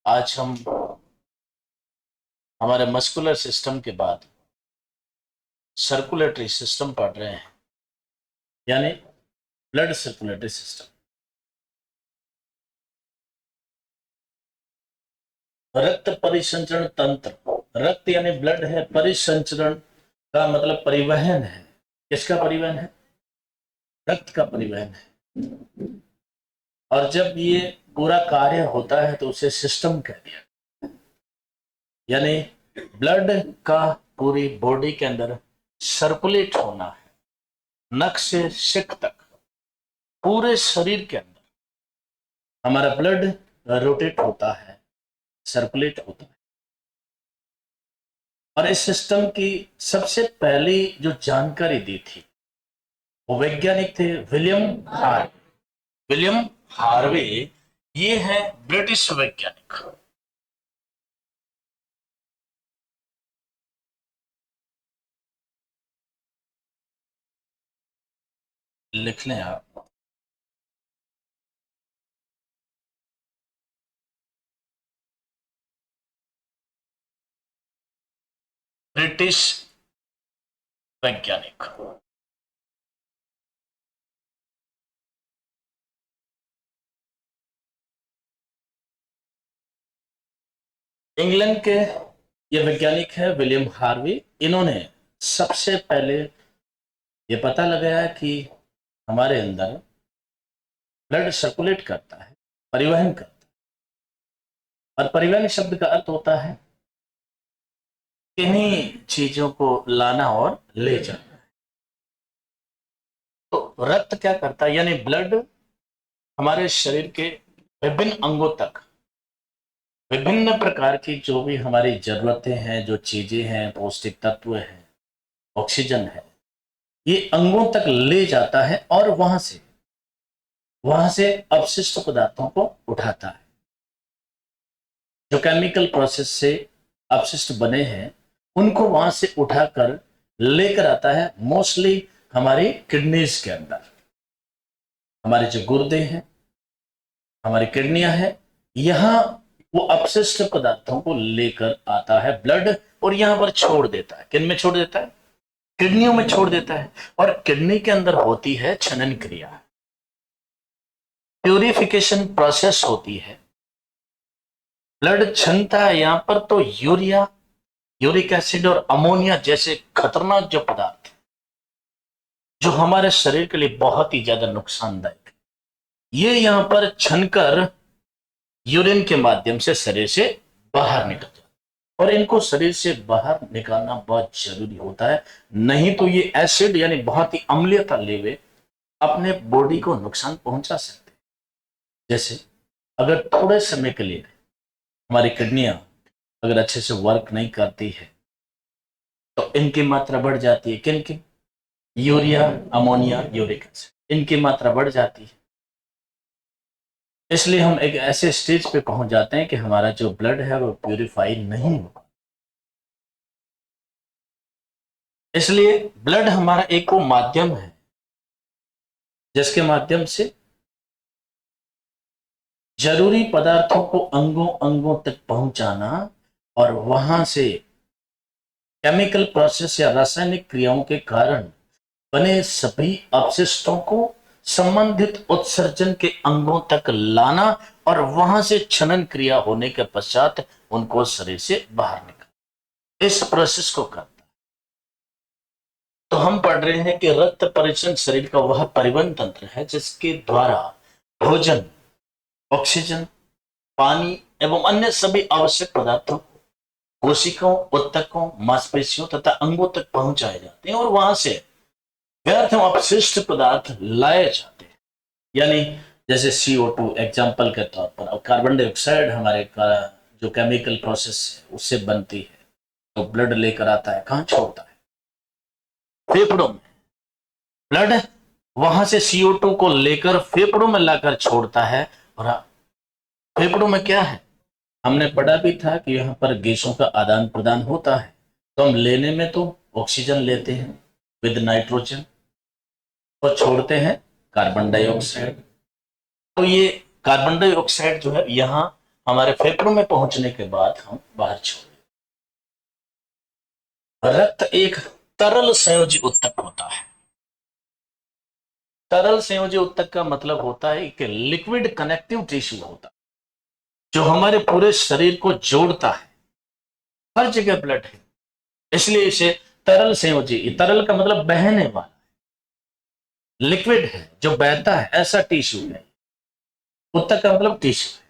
आज हम हमारे मस्कुलर सिस्टम के बाद सर्कुलेटरी सिस्टम पढ़ रहे हैं, यानी ब्लड सर्कुलेटरी सिस्टम। रक्त परिसंचरण तंत्र, रक्त यानी ब्लड है, परिसंचरण का मतलब परिवहन है। किसका परिवहन है? रक्त का परिवहन है। और जब ये पूरा कार्य होता है तो उसे सिस्टम कह दिया, यानी ब्लड का पूरी बॉडी के अंदर सर्कुलेट होना है, नख से शिक तक पूरे शरीर के अंदर हमारा ब्लड रोटेट होता है, सर्कुलेट होता है। और इस सिस्टम की सबसे पहली जो जानकारी दी थी वो वैज्ञानिक थे विलियम हार्वे। ये है ब्रिटिश वैज्ञानिक। लिख लें आप। ब्रिटिश वैज्ञानिक। इंग्लैंड के ये वैज्ञानिक है विलियम हार्वी। इन्होंने सबसे पहले ये पता लगाया कि हमारे अंदर ब्लड सर्कुलेट करता है, परिवहन करता है। और परिवहन शब्द का अर्थ होता है किन्हीं चीजों को लाना और ले जाना। तो रक्त क्या करता है, यानी ब्लड हमारे शरीर के विभिन्न अंगों तक विभिन्न प्रकार की जो भी हमारी जरूरतें हैं, जो चीजें हैं, पौष्टिक तत्व हैं, ऑक्सीजन है, ये अंगों तक ले जाता है और वहां से अपशिष्ट पदार्थों को उठाता है। जो केमिकल प्रोसेस से अपशिष्ट बने हैं उनको वहां से उठाकर लेकर आता है, मोस्टली हमारी किडनीज के अंदर। हमारे जो गुर्दे हैं, हमारी किडनियां हैं, यहां वो अपशिष्ट पदार्थों को लेकर आता है ब्लड, और यहां पर छोड़ देता है। किन में छोड़ देता है? किडनियों में छोड़ देता है। और किडनी के अंदर होती है छनन क्रिया, प्यूरिफिकेशन प्रोसेस होती है। ब्लड छनता है यहां पर, तो यूरिया, यूरिक एसिड और अमोनिया जैसे खतरनाक जो पदार्थ जो हमारे शरीर के लिए बहुत ही ज्यादा नुकसानदायक है, ये यहां पर छनकर यूरिन के माध्यम से शरीर से बाहर निकल जाता है। और इनको शरीर से बाहर निकालना बहुत जरूरी होता है, नहीं तो ये एसिड यानी बहुत ही अम्लीयता लेवे अपने बॉडी को नुकसान पहुंचा सकते हैं। जैसे अगर थोड़े समय के लिए हमारी किडनियां अगर अच्छे से वर्क नहीं करती है तो इनकी मात्रा बढ़ जाती है। किन की? यूरिया, अमोनिया, यूरिक एसिड, इनकी मात्रा बढ़ जाती है। इसलिए हम एक ऐसे स्टेज पे पहुंच जाते हैं कि हमारा जो ब्लड है वो प्यूरिफाई नहीं होगा। इसलिए ब्लड हमारा एक वो माध्यम है जिसके माध्यम से जरूरी पदार्थों को अंगों अंगों तक पहुंचाना और वहां से केमिकल प्रोसेस या रासायनिक क्रियाओं के कारण बने सभी अपशिष्टों को संबंधित उत्सर्जन के अंगों तक लाना और वहां से छनन क्रिया होने के पश्चात उनको शरीर से बाहर निकाल, इस प्रोसेस को करता है। तो हम पढ़ रहे हैं कि रक्त परिसंचरण शरीर का वह परिवहन तंत्र है जिसके द्वारा भोजन, ऑक्सीजन, पानी एवं अन्य सभी आवश्यक पदार्थों कोशिकाओं, उत्तकों, मांसपेशियों तथा अंगों तक पहुंचाए जाते हैं और वहां से व्यर्थ एवं अपशिष्ट पदार्थ लाए जाते हैं। यानी जैसे CO2 एग्जाम्पल के तौर पर, और कार्बन डाइऑक्साइड हमारे का जो केमिकल प्रोसेस है उससे बनती है, तो ब्लड लेकर आता है, कहां छोड़ता है? फेफड़ों में। ब्लड वहां से CO2 को लेकर फेफड़ों में लाकर छोड़ता है। और फेफड़ों में क्या है? हमने पढ़ा भी था कि यहाँ पर गैसों का आदान प्रदान होता है। तो हम लेने में तो ऑक्सीजन लेते हैं विद नाइट्रोजन और छोड़ते हैं कार्बन डाइऑक्साइड। तो ये कार्बन डाइऑक्साइड जो है यहाँ हमारे फेफड़ों में पहुंचने के बाद हम बाहर छोड़। रक्त एक तरल संयोजी उत्तक होता है। तरल संयोजी उत्तक का मतलब होता है कि लिक्विड कनेक्टिव टिश्यू होता है जो हमारे पूरे शरीर को जोड़ता है। हर जगह ब्लड है, इसलिए इसे तरल संयोजी, तरल का मतलब बहने वाला, लिक्विड है जो बहता है, ऐसा टिश्यू है। उत्तक का मतलब टिश्यू है।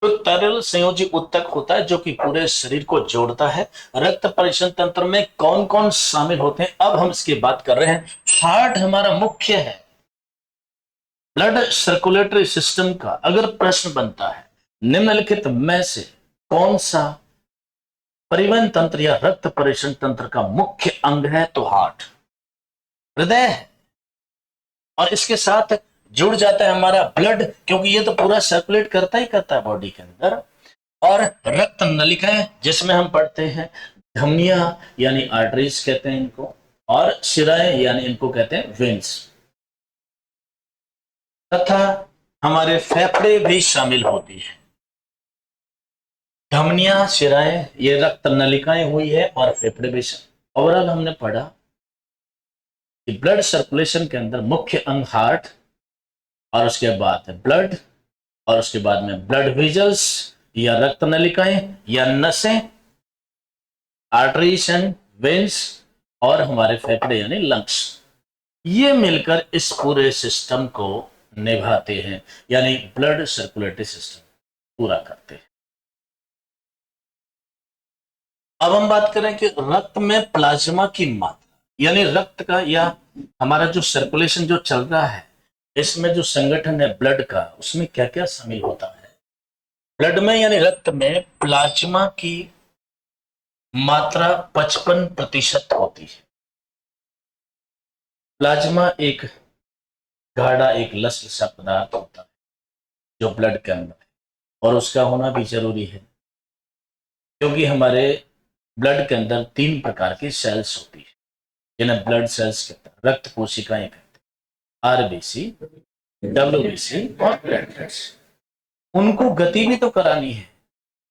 तो तरल संयोजी उत्तक होता है जो कि पूरे शरीर को जोड़ता है। रक्त परिवहन तंत्र में कौन कौन शामिल होते हैं, अब हम इसकी बात कर रहे हैं। हार्ट हमारा मुख्य है। ब्लड सर्कुलेटरी सिस्टम का अगर प्रश्न बनता है, निम्नलिखित में से कौन सा परिवहन तंत्र या रक्त परिवहन तंत्र का मुख्य अंग है, तो हार्ट, हृदय है। और इसके साथ जुड़ जाता है हमारा ब्लड, क्योंकि ये तो पूरा सर्कुलेट करता ही करता है बॉडी के अंदर। और रक्त नलिकाएं जिसमें हम पढ़ते हैं, धमनियां यानी आर्टरीज कहते हैं इनको, और शिराएं यानी इनको कहते हैं वेन्स, तथा हमारे फेफड़े भी शामिल होती है। धमनियां, शिराएं, ये रक्त नलिकाएं हुई है, और फेफड़े भी। ओवरऑल हमने पढ़ा कि ब्लड सर्कुलेशन के अंदर मुख्य अंग हार्ट, और उसके बाद है ब्लड, और उसके बाद में ब्लड वेजल्स या रक्त नलिकाएं या नसें, आर्टरीज एंड वेन्स, और हमारे फेफड़े यानी लंग्स। ये मिलकर इस पूरे सिस्टम को निभाते हैं, यानी ब्लड सर्कुलेटरी सिस्टम पूरा करते हैं। अब हम बात करें कि रक्त में प्लाज्मा की मात्रा, यानी रक्त का या हमारा जो सर्कुलेशन जो चल रहा है, इसमें जो संगठन है ब्लड का, उसमें क्या क्या शामिल होता है। ब्लड में यानी रक्त में प्लाज्मा की मात्रा 55% होती है। प्लाज्मा एक गाढ़ा, एक लस सा पदार्थ होता है जो ब्लड के अंदर है, और उसका होना भी जरूरी है, क्योंकि हमारे ब्लड के अंदर 3 प्रकार की सेल्स होती है जिन्हें ब्लड सेल्स कहते हैं, रक्त कोशिकाएं कहते हैं, आरबीसी, डब्ल्यूबीसी और प्लेटलेट्स। उनको गति भी तो करानी है।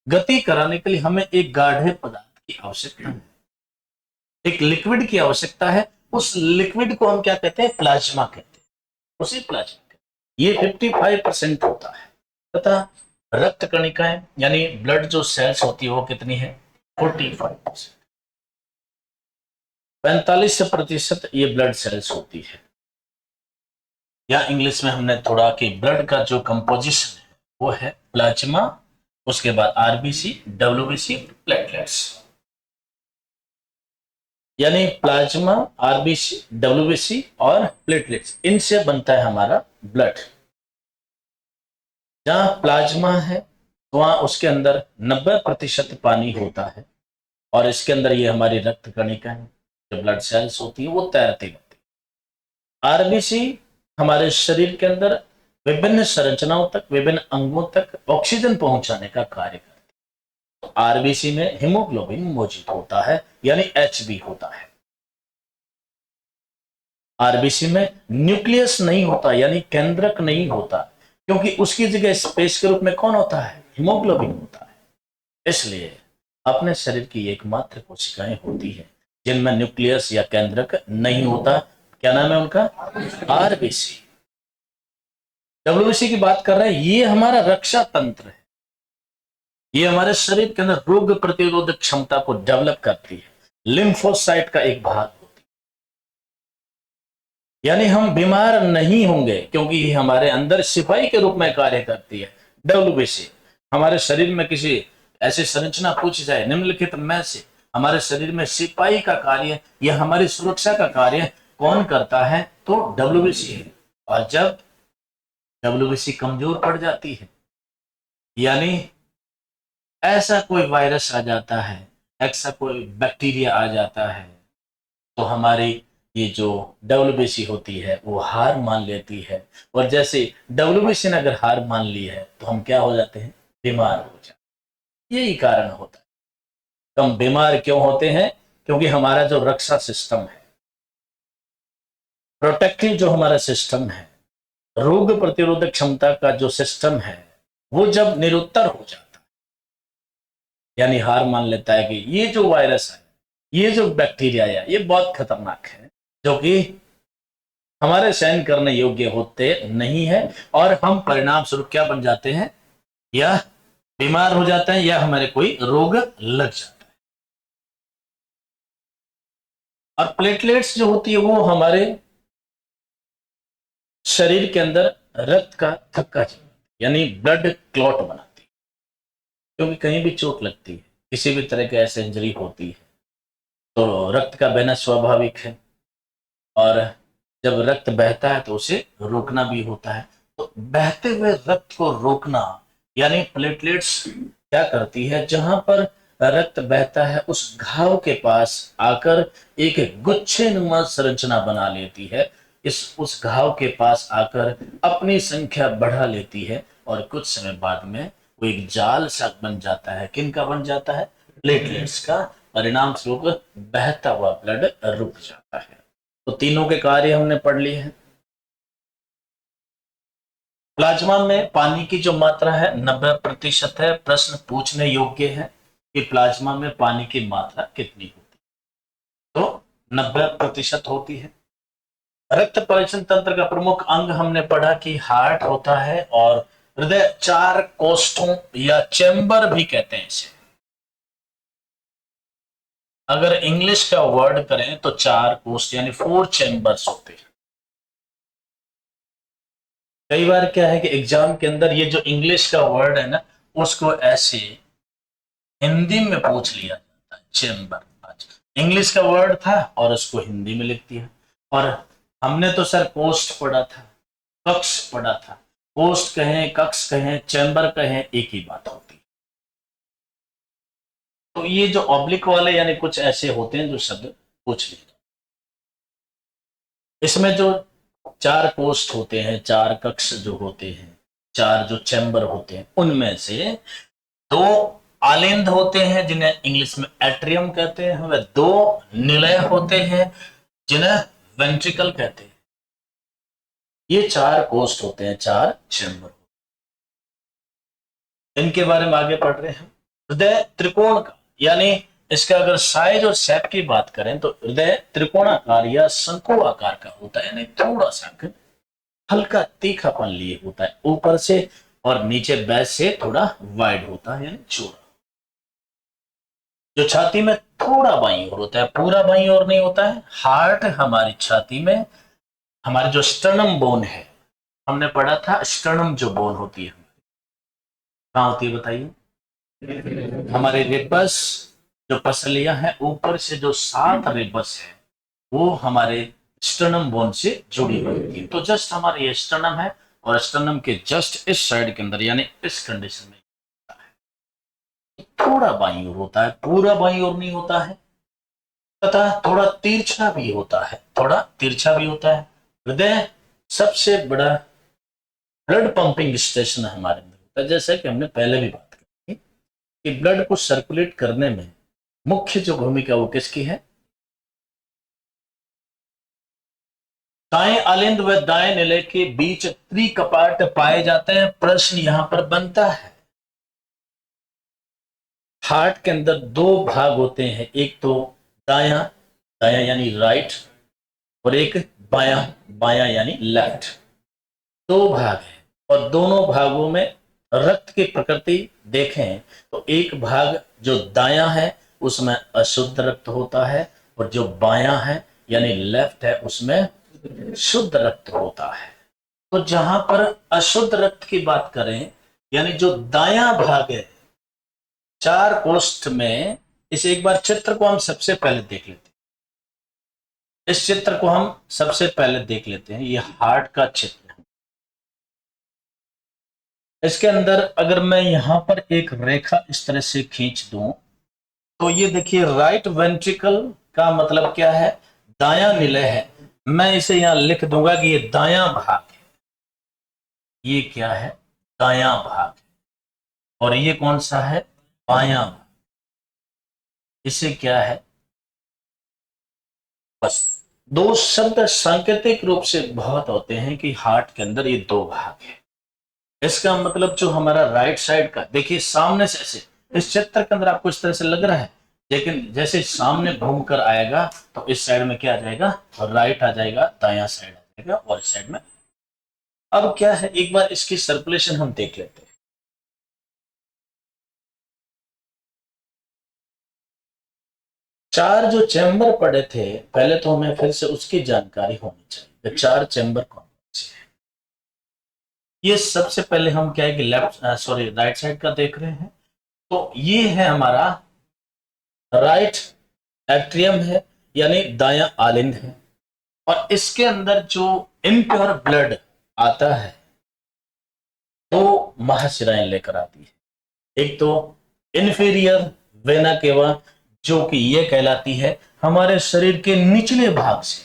गति कराने के लिए हमें एक गाढ़े पदार्थ की आवश्यकता है, एक लिक्विड की आवश्यकता है। उस लिक्विड को हम क्या कहते हैं, प्लाज्मा कहते हैं। उसी प्लाज्मा कहते हैं। ये 55% होता है, तथा रक्त कणिकाएं यानी ब्लड जो सेल्स होती है वो कितनी है, 45%। 45% ये ब्लड सेल्स होती है, या इंग्लिश में हमने थोड़ा कि ब्लड का जो कंपोजिशन है वो है प्लाज्मा, उसके बाद आरबीसी, डब्ल्यूबीसी, प्लेटलेट्स। यानी प्लाज्मा, आरबीसी, डब्ल्यूबीसी और प्लेटलेट्स, इनसे बनता है हमारा ब्लड। जहां प्लाज्मा है वहां उसके अंदर 90% पानी होता है, और इसके अंदर ये हमारी रक्त कणिका है, जो ब्लड सेल्स होती है वो तैरती रहती है। आरबीसी हमारे शरीर के अंदर विभिन्न संरचनाओं तक, विभिन्न अंगों तक ऑक्सीजन पहुंचाने का कार्य करती है। तो आरबीसी में हीमोग्लोबिन मौजूद होता है, यानी एचबी होता है। आरबीसी में न्यूक्लियस नहीं होता, यानी केंद्रक नहीं होता, क्योंकि उसकी जगह स्पेस के रूप में कौन होता है, हीमोग्लोबिन होता है। इसलिए अपने शरीर की एकमात्र कोशिकाएं होती है जिनमें न्यूक्लियस या केंद्रक नहीं होता। क्या नाम है उनका, आरबीसी। डब्ल्यूबीसी की बात कर रहे हैं, ये हमारा रक्षा तंत्र है। ये हमारे शरीर के अंदर रोग प्रतिरोधक क्षमता को डेवलप करती है, लिम्फोसाइट का एक भाग होती है। यानी हम बीमार नहीं होंगे, क्योंकि ये हमारे अंदर सिपाही के रूप में कार्य करती है। डब्ल्यूबीसी हमारे शरीर में किसी ऐसी संरचना पूछी जाए निम्नलिखित में से हमारे शरीर में सिपाही का कार्य या हमारी सुरक्षा का कार्य कौन करता है, तो डब्ल्यूबीसी है। और जब डब्ल्यूबीसी कमजोर पड़ जाती है, यानी ऐसा कोई वायरस आ जाता है, ऐसा कोई बैक्टीरिया आ जाता है, तो हमारी ये जो डब्ल्यूबीसी होती है वो हार मान लेती है। और जैसे डब्ल्यूबीसी ने अगर हार मान ली है तो हम क्या हो जाते हैं, बीमार हो जाते हैं। यही कारण होता है। हम बीमार क्यों होते हैं, क्योंकि हमारा जो रक्षा सिस्टम है, प्रोटेक्टिव जो हमारा सिस्टम है, रोग प्रतिरोधक क्षमता का जो सिस्टम है, वो जब निरुत्तर हो जाता है, यानी हार मान लेता है कि ये जो वायरस है, ये जो बैक्टीरिया है, ये बहुत खतरनाक है, जो कि हमारे सहन करने योग्य होते नहीं है, और हम परिणाम स्वरूप क्या बन जाते हैं, या बीमार हो जाते हैं, या हमारे कोई रोग लग जाता है। और प्लेटलेट्स जो होती है वो हमारे शरीर के अंदर रक्त का थक्का यानी ब्लड क्लॉट बनाती है, क्योंकि कहीं भी चोट लगती है, किसी भी तरह की ऐसी इंजरी होती है, तो रक्त का बहना स्वाभाविक है, और जब रक्त बहता है तो उसे रोकना भी होता है। तो बहते हुए रक्त को रोकना, यानी प्लेटलेट्स क्या करती है, जहां पर रक्त बहता है उस घाव के पास आकर एक गुच्छे नुमा संरचना बना लेती है, इस उस घाव के पास आकर अपनी संख्या बढ़ा लेती है, और कुछ समय बाद में वो एक जाल सा बन जाता है। किनका बन जाता है? प्लेटलेट्स का। परिणाम स्वरूप बहता हुआ ब्लड रुक जाता है। तो तीनों के कार्य हमने पढ़ लिए हैं। प्लाज्मा में पानी की जो मात्रा है 90% है। प्रश्न पूछने योग्य है कि प्लाज्मा में पानी की मात्रा कितनी होती है, तो 90% होती है। रक्त परिवहन तंत्र का प्रमुख अंग हमने पढ़ा कि हार्ट होता है, और हृदय चार कोष्ठों या चेंबर भी कहते हैं इसे। अगर इंग्लिश का वर्ड करें तो चार कोष्ठ यानी 4 चेंबर्स होते हैं। कई बार क्या है कि एग्जाम के अंदर ये जो इंग्लिश का वर्ड है ना, उसको ऐसे हिंदी में पूछ लिया जाता है, चेंबर। इंग्लिश का वर्ड था और उसको हिंदी में लिख दिया। और हमने तो सर पोस्ट पढ़ा था, कक्ष पढ़ा था। पोस्ट कहें, कक्ष कहें, चैम्बर कहें, एक ही बात होती है। तो ये जो ऑब्लिक वाले यानी कुछ ऐसे होते हैं जो शब्द पूछ लिए। इसमें जो चार पोस्ट होते हैं, चार कक्ष जो होते हैं, चार जो चैम्बर होते हैं, उनमें से दो आलिंद होते हैं जिन्हें इंग्लिश में एट्रियम कहते हैं, वे दो निलय होते हैं जिन्हें वेंट्रिकल कहते हैं। ये चार कोष्ठ होते हैं, चार चैम्बर। इनके बारे में आगे पढ़ रहे हैं। हृदय त्रिकोण का, यानी इसका अगर साइज और शेप की बात करें तो हृदय त्रिकोणाकार या शंकु आकार का होता है, यानी थोड़ा सा हल्का तीखापन लिए होता है ऊपर से, और नीचे बेस से थोड़ा वाइड होता है, यानी चौड़ा। जो छाती में थोड़ा बाईं ओर होता है, पूरा बाईं ओर नहीं होता है। हार्ट हमारी छाती में, हमारी जो स्टर्नम बोन है, हमने पढ़ा था स्टर्नम जो बोन होती है कहां होती है बताइए? हमारे रिबस, जो पसलियां हैं ऊपर से जो 7 रिबस है, वो हमारे स्टर्नम बोन से जुड़ी हुई होती है। तो जस्ट हमारे ये स्टर्नम है, और स्टर्नम के जस्ट इस साइड के अंदर यानी इस कंडीशन में थोड़ा बाईं ओर होता है, पूरा बाईं ओर नहीं होता है, तथा थोड़ा तिरछा भी होता है, थोड़ा तिरछा भी होता है। हृदय सबसे बड़ा ब्लड पंपिंग स्टेशन हमारे अंदर होता है, जैसे कि हमने पहले भी बात की कि ब्लड को सर्कुलेट करने में मुख्य जो भूमिका वो किसकी है? दाएं आलिंद व दाएं निलय के बीच त्रिकपाट पाए जाते हैं। प्रश्न यहां पर बनता है, हार्ट के अंदर दो भाग होते हैं, एक तो दाया, दाया यानी राइट, और एक बाया, बाया यानी लेफ्ट। दो भाग है, और दोनों भागों में रक्त की प्रकृति देखें तो एक भाग जो दाया है उसमें अशुद्ध रक्त होता है, और जो बाया है यानी लेफ्ट है उसमें शुद्ध रक्त होता है। तो जहां पर अशुद्ध रक्त की बात करें, यानी जो दाया भाग है चार कोष्ठ में, इस एक बार चित्र को हम सबसे पहले देख लेते हैं। इस चित्र को हम सबसे पहले देख लेते हैं, ये हार्ट का चित्र है। इसके अंदर अगर मैं यहां पर एक रेखा इस तरह से खींच दूं, तो ये देखिए राइट वेंट्रिकल का मतलब क्या है? दाया निलय है। मैं इसे यहां लिख दूंगा कि ये दाया भाग है। ये क्या है? दाया भाग। और ये कौन सा है? बाया भाग। इसे क्या है? बस दो शब्द सांकेतिक रूप से बहुत होते हैं कि हार्ट के अंदर ये दो भाग है। इसका मतलब जो हमारा राइट साइड का, देखिए सामने से ऐसे इस चित्र के अंदर आपको इस तरह से लग रहा है, लेकिन जैसे सामने घूम कर आएगा तो इस साइड में क्या आ जाएगा, और राइट आ जाएगा, दायां साइड आ जाएगा, और इस साइड में। अब क्या है, एक बार इसकी सर्कुलेशन हम देख लेते हैं। चार जो चैम्बर पड़े थे, पहले तो हमें फिर से उसकी जानकारी होनी चाहिए। चार चैम्बर कौन से हैं? ये सबसे पहले हम क्या है कि लेफ्ट सॉरी राइट साइड का देख रहे हैं। तो ये है हमारा राइट एट्रियम है, यानी दायां आलिंद है। और इसके अंदर जो इम्प्योर ब्लड आता है तो महाशिराएं लेकर आती है। एक तो इंफीरियर वेना केवा, जो कि ये कहलाती है हमारे शरीर के निचले भाग से,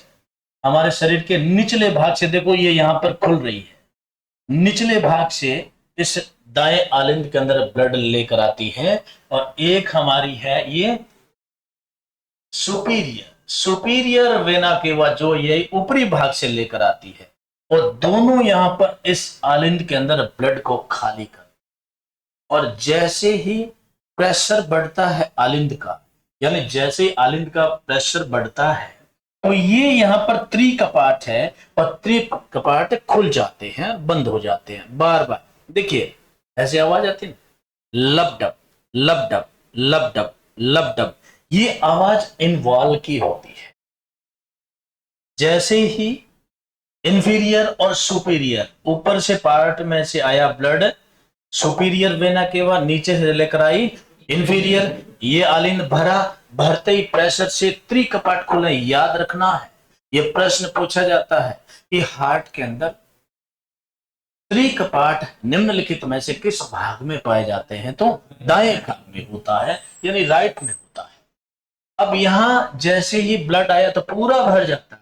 हमारे शरीर के निचले भाग से, देखो ये यहां पर खुल रही है, निचले भाग से इस दाएं आलिंद के अंदर ब्लड लेकर आती है। और एक हमारी है ये सुपीरियर, सुपीरियर वेना केवा, जो ये ऊपरी भाग से लेकर आती है। और दोनों यहां पर इस आलिंद के अंदर ब्लड को खाली कर, और जैसे ही प्रेशर बढ़ता है आलिंद का, यानी जैसे ही आलिंद का प्रेशर बढ़ता है तो ये यहां पर त्रिकपाट है, और त्रिकपाट खुल जाते हैं, बंद हो जाते हैं बार बार। देखिए ऐसे आवाज आती है, लबडब लबडब लबडब लबडब, ये आवाज इन्वॉल्व की होती है। जैसे ही इंफीरियर और सुपीरियर, ऊपर से पार्ट में से आया ब्लड, सुपीरियर वेना केवा नीचे से लेकर आई इंफीरियर, ये आलिंद भरा, भरते ही प्रेशर से त्रिकपाट खुले। याद रखना है, ये प्रश्न पूछा जाता है कि हार्ट के अंदर त्रिकपाट निम्नलिखित में से किस भाग में पाए जाते हैं, तो दाएं भाग में होता है, यानी राइट में होता है। अब यहां जैसे ही ब्लड आया तो पूरा भर जाता है,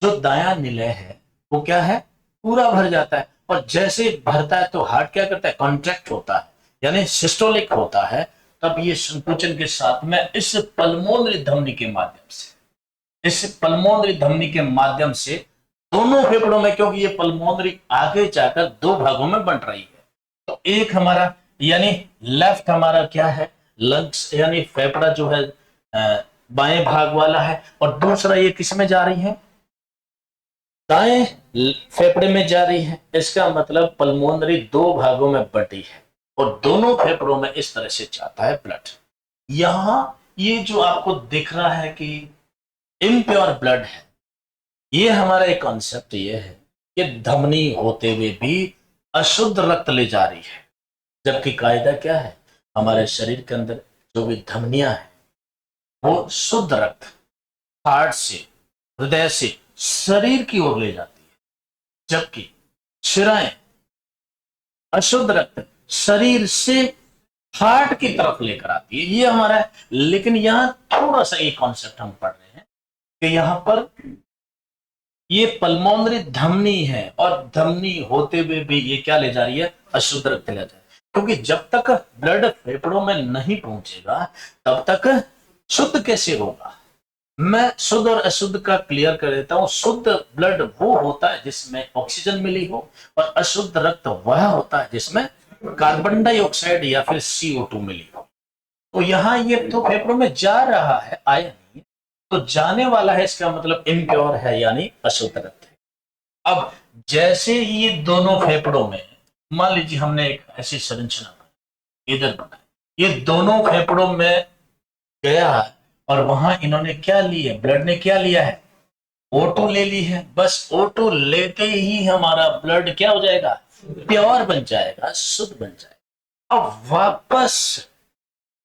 जो दायां निलय है वो क्या है, पूरा भर जाता है। और जैसे भरता है तो हार्ट क्या करता है, कॉन्ट्रैक्ट होता है, यानी सिस्टोलिक होता है। तब ये संकुचन के साथ में इस पल्मोनरी धमनी के माध्यम से, इस पल्मोनरी धमनी के माध्यम से दोनों फेफड़ों में, क्योंकि ये पल्मोनरी आगे जाकर दो भागों में बंट रही है, तो एक हमारा यानी लेफ्ट हमारा क्या है, लंग्स यानी फेफड़ा जो है बाएं भाग वाला है, और दूसरा ये किस में जा रही है, दाएं फेफड़े में जा रही है। इसका मतलब पल्मोनरी दो भागों में बटी है, और दोनों फेफड़ों में इस तरह से जाता है ब्लड। यहां ये जो आपको दिख रहा है कि इम्प्योर ब्लड है, ये हमारा एक कॉन्सेप्ट ये है कि धमनी होते हुए भी अशुद्ध रक्त ले जा रही है। जबकि कायदा क्या है, हमारे शरीर के अंदर जो भी धमनियां हैं वो शुद्ध रक्त हार्ट से, हृदय से शरीर की ओर ले जाती है, जबकि शिराएं अशुद्ध रक्त शरीर से हार्ट की तरफ लेकर आती है। ये हमारा है। लेकिन यहां थोड़ा सा एक कॉन्सेप्ट हम पढ़ रहे हैं कि यहां पर ये पल्मोनरी धमनी है, और धमनी होते हुए भी ये क्या ले जा रही है, अशुद्ध रक्त ले जा रही है। क्योंकि जब तक ब्लड फेफड़ों में नहीं पहुंचेगा तब तक शुद्ध कैसे होगा। मैं शुद्ध और अशुद्ध का क्लियर कर देता हूं। शुद्ध ब्लड वो होता है जिसमें ऑक्सीजन मिली हो, और अशुद्ध रक्त वह होता है जिसमें कार्बन डाइऑक्साइड या फिर CO2 मिली हो। तो यहां ये तो फेफड़ों में जा रहा है, आया नहीं, तो जाने वाला है, इसका मतलब इम्प्योर है, यानी अशुद्ध रक्त है। अब जैसे ही ये दोनों फेफड़ों में, मान लीजिए हमने एक ऐसी संरचना इधर बनाई, ये दोनों फेफड़ों में गया है, और वहां इन्होंने क्या लिया, ब्लड ने क्या लिया है, O2 ले ली है। बस O2 लेते ही हमारा ब्लड क्या हो जाएगा, प्योर बन जाएगा, शुद्ध बन जाएगा। अब वापस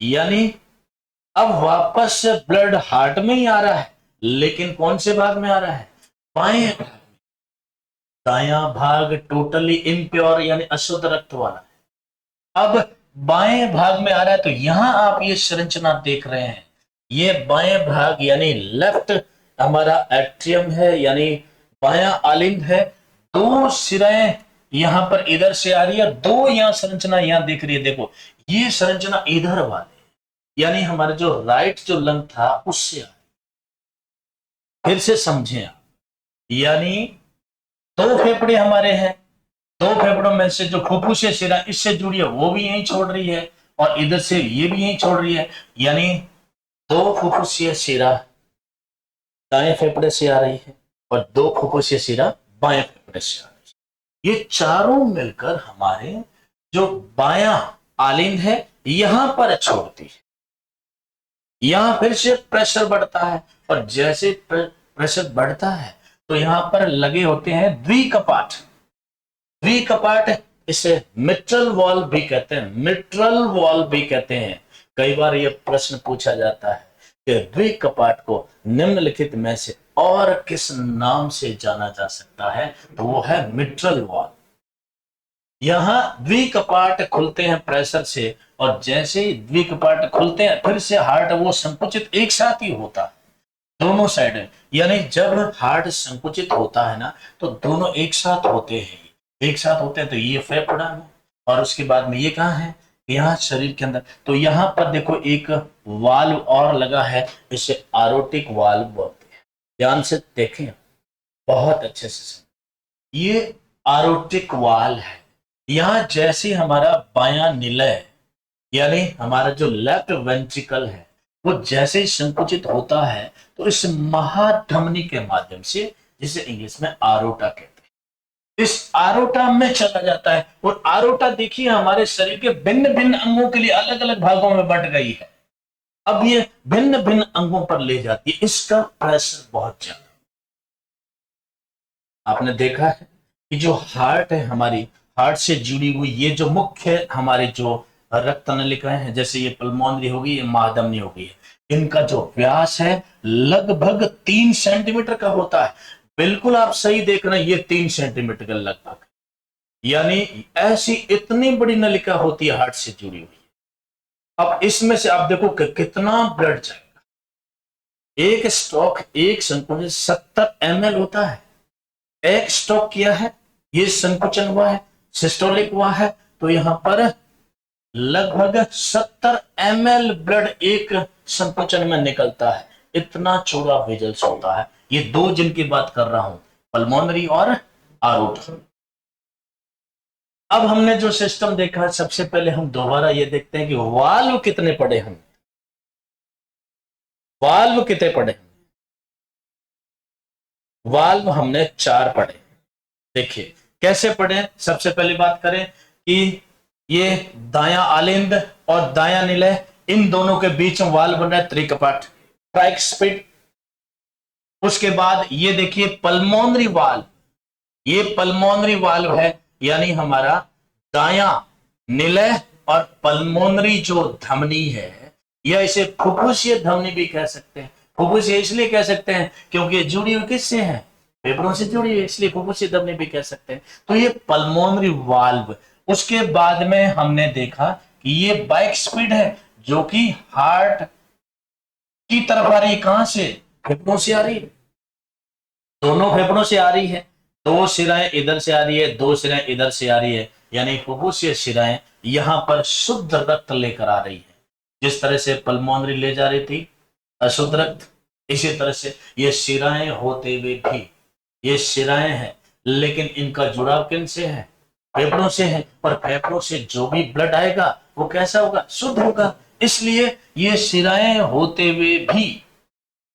यानी अब वापस से ब्लड हार्ट में ही आ रहा है, लेकिन कौन से भाग में आ रहा है, बाएं भाग में। दायां भाग टोटली इम्प्योर यानी अशुद्ध रक्त वाला है। अब बाएं भाग में आ रहा है, तो यहां आप ये संरचना देख रहे हैं, ये बाएं भाग यानी लेफ्ट हमारा एट्रियम है, यानी बायां आलिंद है। दो सिराएं यहां पर इधर से आ रही है, दो यहां संरचना यहां दिख रही है। देखो ये संरचना इधर वाले, यानी हमारे जो राइट जो लंग था उससे आ, फिर से समझें आप, यानी दो फेफड़े हमारे हैं, दो फेफड़ों में से जो फुफ्फुसीय शिरा इससे जुड़ी है वो भी यहीं छोड़ रही है, और इधर से ये भी यहीं छोड़ रही है, यानी दो फुफ्फुसीय शिरा दाएं फेफड़े से आ रही है और दो फुफ्फुसीय शिरा बाएं फेफड़े से आ रही है। ये चारों मिलकर हमारे जो बायां आलिंद है यहां पर छोड़ती है। यहां फिर से प्रेशर बढ़ता है, और जैसे प्रेशर बढ़ता है तो यहां पर लगे होते हैं द्विकपाट। द्विकपाट इसे मिट्रल वॉल्व भी कहते हैं, मिट्रल वॉल्व भी कहते हैं। कई बार यह प्रश्न पूछा जाता है कि द्विकपाट को निम्नलिखित में से और किस नाम से जाना जा सकता है, तो वो है मिट्रल वॉल्व। यहां द्विकपाट खुलते हैं प्रेशर से, और जैसे ही द्विकपाट खुलते हैं फिर से हार्ट वो संकुचित एक साथ ही होता है दोनों साइड। यानी जब हार्ट संकुचित होता है ना तो दोनों एक साथ होते हैं, एक साथ होते हैं। तो ये फेफड़ा में, और उसके बाद में ये कहाँ है, यहाँ शरीर के अंदर। तो यहाँ पर देखो एक वाल्व और लगा है, इसे आरोटिक वाल्व बोलते हैं। ध्यान से देखें, बहुत अच्छे से। ये आरोटिक वाल्व है। यहां जैसे हमारा बायां निलय यानी हमारा जो लेफ्ट वेंट्रिकल है वो जैसे ही संकुचित होता है तो इस महाधमनी के माध्यम से, जिसे इंग्लिश में आरोटा कहते हैं, इस आरोटा में चला जाता है। और आरोटा देखिए हमारे शरीर के भिन्न भिन्न अंगों के लिए अलग अलग भागों में बंट गई है। अब ये भिन्न भिन्न अंगों पर ले जाती है, इसका प्रेशर बहुत ज्यादा। आपने देखा है कि जो हार्ट है हमारी, हार्ट से जुड़ी हुई ये जो मुख्य हमारे जो रक्त नलिकाएं हैं, जैसे ये पल्मोनरी होगी, ये महाधमनी होगी, इनका जो व्यास है लगभग 3 सेंटीमीटर का होता है। बिल्कुल आप सही देख रहे हैं, ये 3 सेंटीमीटर का लगभग, यानी ऐसी इतनी बड़ी नलिका होती है हार्ट से जुड़ी हुई। अब इसमें से आप देखो कि कितना ब्लड जाएगा। एक स्ट्रोक, एक संकुचन 70 ml होता है। एक स्ट्रोक किया है, ये संकुचन हुआ है, सिस्टोलिक हुआ है, तो यहां पर लगभग 70 ml ब्लड एक संकुचन में निकलता है। इतना चौड़ा वेजल्स होता है। ये दो जिनकी बात कर रहा हूं, पल्मोनरी और आरोटा। अब हमने जो सिस्टम देखा, सबसे पहले हम दोबारा ये देखते हैं कि वाल्व कितने पढ़े हम, वाल्व कितने पढ़े। वाल्व हमने 4 पढ़े। देखिए कैसे पढ़े। सबसे पहले बात करें कि ये दायां आलिंद और दायां निलय, इन दोनों के बीच में वाल्व बन रहा है त्रिकपाट, ट्राइस्पिड। उसके बाद ये देखिए पल्मोनरी वाल्व, ये पल्मोनरी वाल्व है, यानी हमारा दायां निलय और पल्मोनरी जो धमनी है, या इसे फुफ्फुसीय धमनी भी कह सकते हैं। फुफ्फुसीय इसलिए कह सकते हैं क्योंकि ये जुड़ी हुई किससे है, फेफड़ों से जुड़ी है, इसलिए फुफ्फुसीय धमनी भी कह सकते हैं। तो ये पल्मोनरी वाल्व। उसके बाद में हमने देखा कि ये बाइस्पिड है, जो कि हार्ट की तरफ आ रही है। कहां से, फेफड़ों से आ रही है, दोनों फेफड़ों से आ रही है। 2 शिराएं इधर से आ रही है, 2 शिराएं इधर से आ रही है, यानी फुफ्फुसीय शिराएं यहां पर शुद्ध रक्त लेकर आ रही है। जिस तरह से पल्मोनरी ले जा रही थी अशुद्ध रक्त, इसी तरह से ये शिराएं होते हुए भी, ये शिराएं हैं लेकिन इनका जुड़ाव किन से है, फेफड़ों से है। और फेफड़ों से जो भी ब्लड आएगा वो कैसा होगा, शुद्ध होगा। इसलिए ये शिराएं होते हुए भी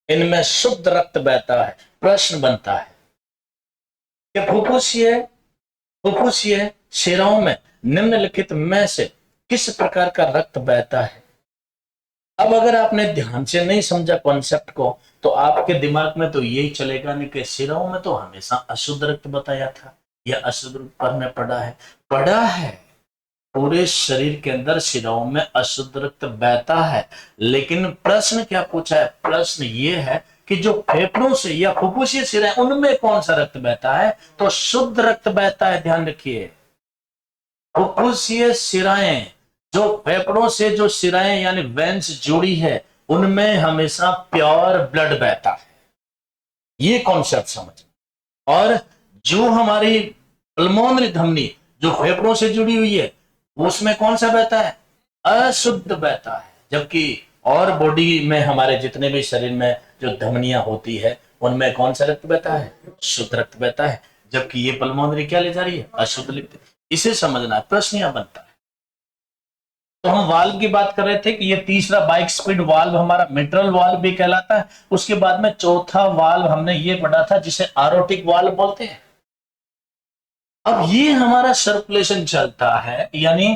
इनमें शुद्ध रक्त बहता है। प्रश्न बनता है कि फुफ्फुसीय शिराओं में निम्नलिखित में से किस प्रकार का रक्त बहता है। अब अगर आपने ध्यान से नहीं समझा कॉन्सेप्ट को, तो आपके दिमाग में तो यही चलेगा नहीं कि शिराओं में तो हमेशा अशुद्ध रक्त बताया था, या अशुद्ध रक्त पर में पड़ा है। पूरे शरीर के अंदर शिराओं में अशुद्ध रक्त बहता है। लेकिन प्रश्न क्या पूछा है, प्रश्न ये है कि जो फेफड़ों से या फुफ्फुसीय शिराएं, उनमें कौन सा रक्त बहता है, तो शुद्ध रक्त बहता है। ध्यान रखिए, फुफ्फुसीय शिराएं, जो फेफड़ों से जो शिराएं यानी वेन्स जुड़ी है, उनमें हमेशा प्योर ब्लड बहता है। ये कॉन्सेप्ट समझ। और जो हमारी पल्मोनरी धमनी जो फेफड़ों से जुड़ी हुई है, उसमें कौन सा बहता है, अशुद्ध बहता है। जबकि और बॉडी में हमारे जितने भी शरीर में जो धमनियां होती है, उनमें कौन सा रक्त बहता है, शुद्ध रक्त बहता है। जबकि ये पल्मोनरी क्या ले जा रही है, अशुद्ध लिखते हैं। इसे समझना है, प्रश्न यहां बनता है। तो हम वाल्व की बात कर रहे थे कि ये तीसरा बाइक स्पीड वाल्व हमारा मिट्रल वाल्व भी कहलाता है। उसके बाद में चौथा वाल्व हमने ये पढ़ा था जिसे आरोटिक वाल्व बोलते हैं। अब ये हमारा सर्कुलेशन चलता है, यानी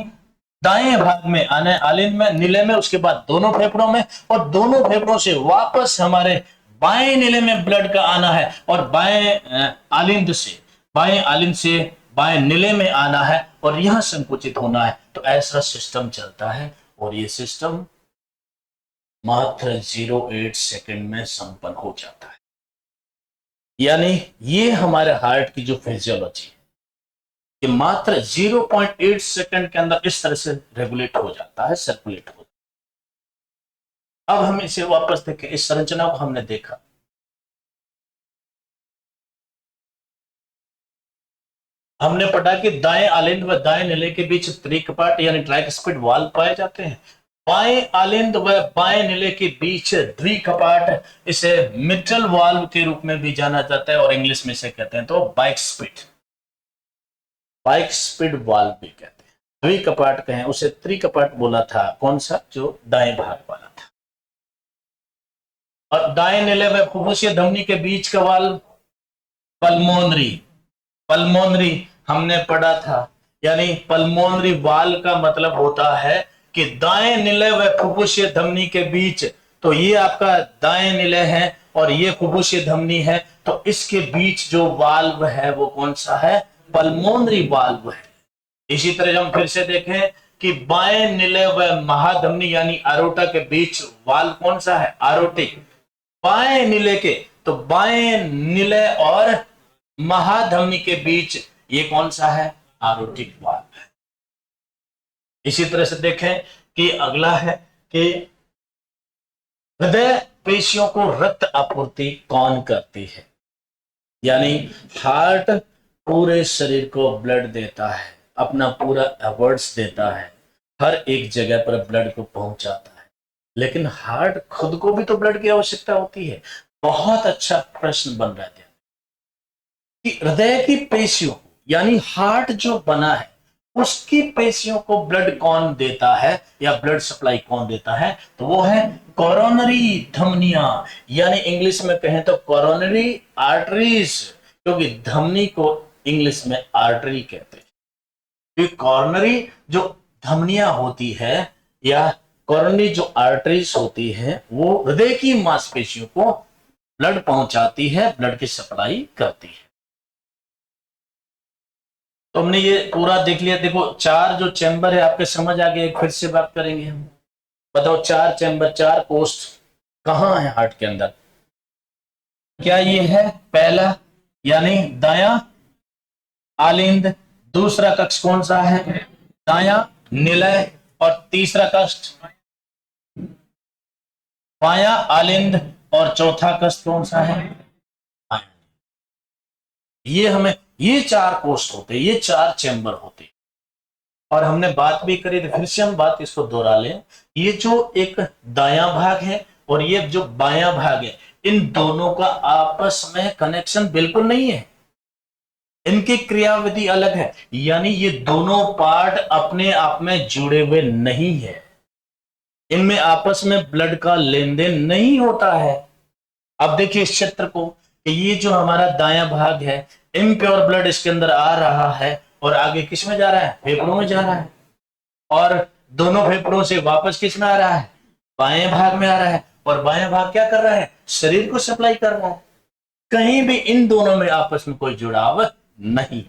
दाएं भाग में आने आलिंद में, नीले में, उसके बाद दोनों फेफड़ों में, और दोनों फेफड़ों से वापस हमारे बाएं नीले में ब्लड का आना है, और बाएं आलिंद से बाएं नीले में आना है, और यहां संकुचित होना है। तो ऐसा सिस्टम चलता है, और ये सिस्टम मात्र 08 सेकंड में संपन्न हो जाता है। यानी ये हमारे हार्ट की जो फिजियोलॉजी है कि मात्र 0.8 सेकंड के अंदर इस तरह से रेगुलेट हो जाता है, सर्कुलेट हो। अब हम इसे वापस देखें, इस संरचना को हमने देखा। हमने पढ़ा कि दाएं आलिंद व दाएं नीले के बीच त्रिकपाट यानी ट्राइस्पिड वाल्व पाए जाते हैं। बाएं आलिंद व बाएं नीले के बीच द्विकपाट, इसे मिट्रल वाल्व के रूप में भी जाना जाता है, और इंग्लिश में इसे कहते हैं तो बाइस्पिड वाल्व भी कहते हैं। द्विकपाट कहें, उसे त्रिकपाट बोला था, कौन सा, जो दाएं भाग वाला था। और दाएं नीले व फुफ्फुसीय धमनी के बीच का वाल्व पल्मोनरी हमने पढ़ा था। यानी पल्मोनरी वाल्व का मतलब होता है कि दाएं नीले व फुफ्फुसीय धमनी के बीच, तो ये आपका दाएं नीले है और ये फुफ्फुसीय धमनी है, तो इसके बीच जो वाल्व है वो कौन सा है, पल्मोनरी वाल्व है। इसी तरह हम फिर से देखें कि बाएं नीले व महाधमनी यानी आरोटा के बीच वाल्व कौन सा है, आरोटिक। बाएं नीले के, तो बाएं नीले और महाधमनी के बीच ये कौन सा है, आरोटिक वाल्व है। इसी तरह से देखें कि अगला है कि हृदय पेशियों को रक्त आपूर्ति कौन करती है। यानी हार्ट पूरे शरीर को ब्लड देता है, अपना पूरा एफर्ट्स देता है, हर एक जगह पर ब्लड को पहुंचाता है, लेकिन हार्ट खुद को भी तो ब्लड की आवश्यकता होती है। बहुत अच्छा प्रश्न बन रहा है कि हृदय की पेशियों यानी हार्ट जो बना है उसकी पेशियों को ब्लड कौन देता है या ब्लड सप्लाई कौन देता है, तो वो है कोरोनरी धमनियां, यानी इंग्लिश में कहें तो कोरोनरी आर्टरीज, क्योंकि धमनी को इंग्लिश में आर्टरी कहते हैं। तो कोरोनरी जो धमनियां होती है या कोरोनरी जो आर्टरीज होती है वो हृदय की मांसपेशियों को ब्लड पहुंचाती है, ब्लड की सप्लाई करती है। तो हमने ये पूरा देख लिया। देखो 4 जो चैम्बर है आपके समझ आ गया, फिर से बात करेंगे हम। बताओ 4 चैम्बर, 4 कोष्ठ कहां है हार्ट के अंदर? क्या ये है पहला यानी दायां आलिंद, दूसरा कक्ष कौन सा है, दायां निलय, और तीसरा कक्ष बायां आलिंद, और चौथा कक्ष कौन सा है, ये हमें ये 4 कोष्ठ होते, ये 4 चैम्बर होते। और हमने बात भी करी, तो फिर से हम बात इसको दोहरा लें। ये जो एक दायां भाग है और ये जो बायां भाग है, इन दोनों का आपस में कनेक्शन बिल्कुल नहीं है, इनकी क्रियाविधि अलग है। यानी ये दोनों पार्ट अपने आप में जुड़े हुए नहीं है, इनमें आपस में ब्लड का लेन देन नहीं होता है। अब देखिए इस क्षेत्र को, ये जो हमारा दायां भाग है, इम्प्योर ब्लड इसके अंदर आ रहा है और आगे किस में जा रहा है, फेफड़ों में जा रहा है, और दोनों फेफड़ों से वापस किस में आ रहा है, बाएं भाग में आ रहा है। और बाएं भाग क्या कर रहा है, शरीर को सप्लाई कर रहा है। कहीं भी इन दोनों में आपस में कोई जुड़ाव नहीं।